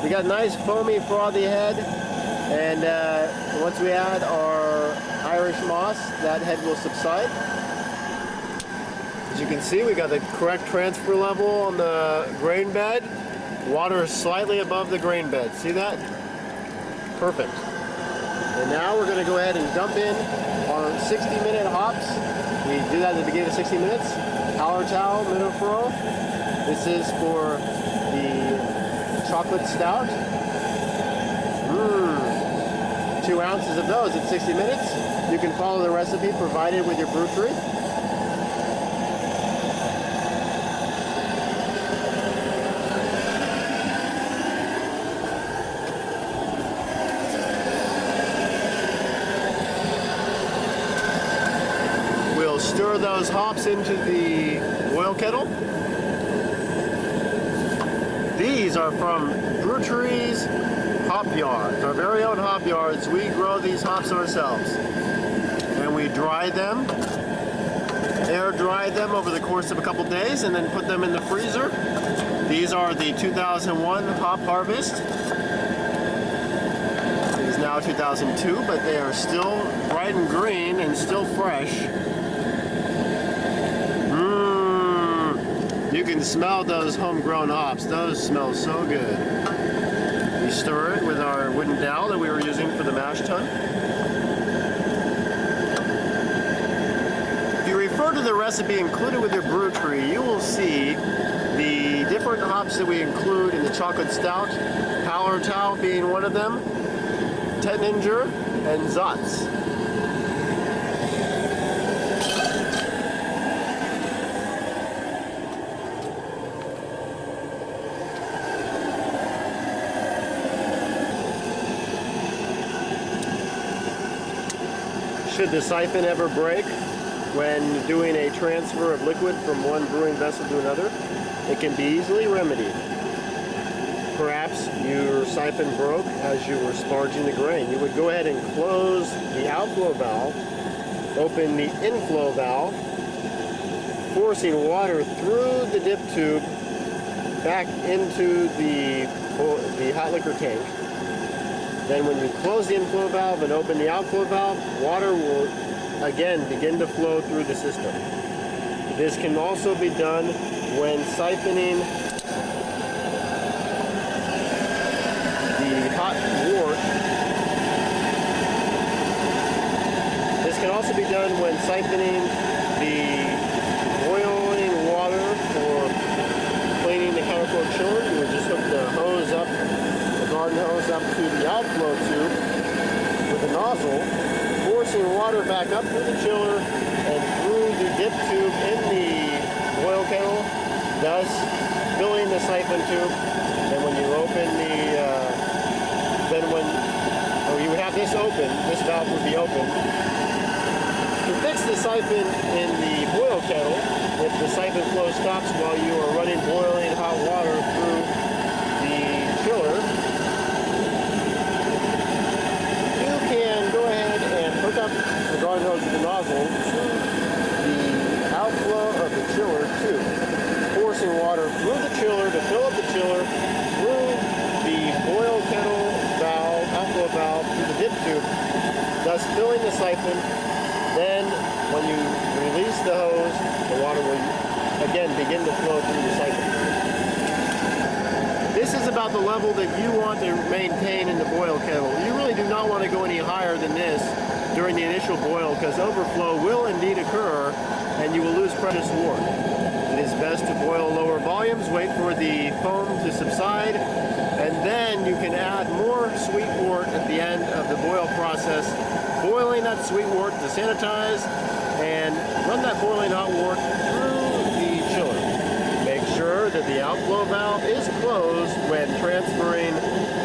We got nice foamy frothy head, and once we add our Irish moss, that head will subside. As you can see, we got the correct transfer level on the grain bed. Water is slightly above the grain bed. See that? Perfect. And now we're going to go ahead and dump in our 60-minute hops. We do that at the beginning of 60 minutes. Hallertau Minnow Furrow. This is for the chocolate stout. 2 ounces of those at 60 minutes. You can follow the recipe provided with your brew tree. We'll stir those hops into the boil kettle. These are from Brew Tree's hop yards, our very own hop yards. We grow these hops ourselves, and we dry them, air dry them over the course of a couple days, and then put them in the freezer. These are the 2001 hop harvest. It is now 2002, but they are still bright and green and still fresh. You can smell those homegrown hops. Those smell so good. We stir it with our wooden dowel that we were using for the mash tun. If you refer to the recipe included with your brew tree, you will see the different hops that we include in the chocolate stout, Hallertau being one of them, Tettnanger, and Zatz. Should the siphon ever break when doing a transfer of liquid from one brewing vessel to another, it can be easily remedied. Perhaps your siphon broke as you were sparging the grain. You would go ahead and close the outflow valve, open the inflow valve, forcing water through the dip tube back into the hot liquor tank. Then when you close the inflow valve and open the outflow valve, water will again begin to flow through the system. This can also be done when siphoning the hot wort. This can also be done when siphoning the boiling water for cleaning the counterflow chiller. You would just hook the hose up, garden hose up to the outflow tube with the nozzle, forcing water back up through the chiller and through the dip tube in the boil kettle, thus filling the siphon tube. And when you open you would have this open, this valve would be open. To fix the siphon in the boil kettle, if the siphon flow stops while you are running boiling hot water through the chiller, hook up the garden hose with the nozzle to the outflow of the chiller tube, forcing water through the chiller to fill up the chiller, through the boil kettle valve, outflow valve, through the dip tube, thus filling the siphon. Then, when you release the hose, the water will again begin to flow through the siphon. This is about the level that you want to maintain in the boil kettle. You really do not want to go any higher than this during the initial boil, because overflow will indeed occur and you will lose precious wort. It is best to boil lower volumes, wait for the foam to subside, and then you can add more sweet wort at the end of the boil process, boiling that sweet wort to sanitize, and run that boiling hot wort through the chiller. Make sure that the outflow valve is closed when transferring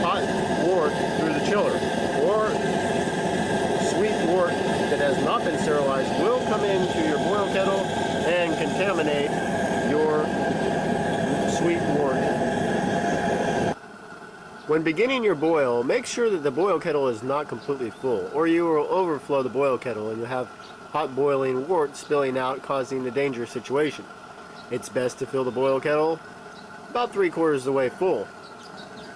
hot wort through the chiller, or sweet wort that has not been sterilized will come into your boil kettle and contaminate your sweet wort. When beginning your boil, make sure that the boil kettle is not completely full, or you will overflow the boil kettle and you'll have hot boiling wort spilling out, causing a dangerous situation. It's best to fill the boil kettle about 3/4 of the way full.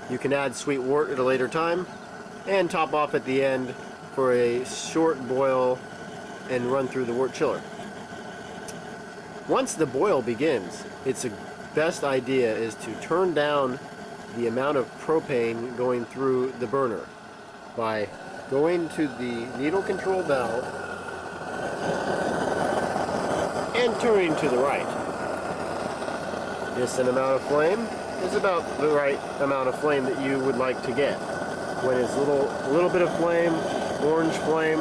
You can add sweet wort at a later time and top off at the end for a short boil and run through the wort chiller. Once the boil begins, it's a best idea is to turn down the amount of propane going through the burner by going to the needle control valve and turning to the right. This amount of flame is about the right amount of flame that you would like to get. When it's a little bit of flame, orange flame,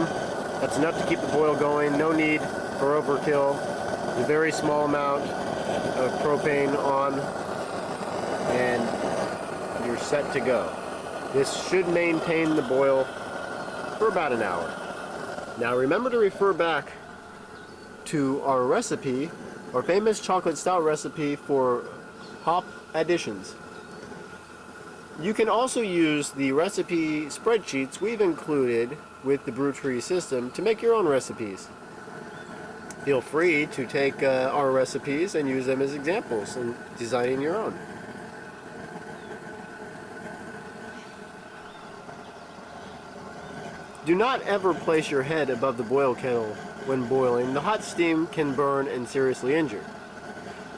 that's enough to keep the boil going. No need for overkill. A very small amount of propane on, and you're set to go. This should maintain the boil for about an hour. Now remember to refer back to our recipe, our famous chocolate stout recipe for hop additions. You can also use the recipe spreadsheets we've included with the Brew Tree system to make your own recipes. Feel free to take our recipes and use them as examples in designing your own. Do not ever place your head above the boil kettle when boiling. The hot steam can burn and seriously injure.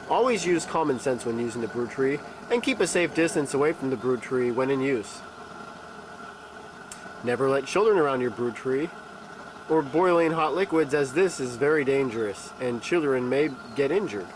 Always use common sense when using the Brew Tree and keep a safe distance away from the Brew Tree when in use. Never let children around your Brew Tree or boiling hot liquids, as this is very dangerous and children may get injured.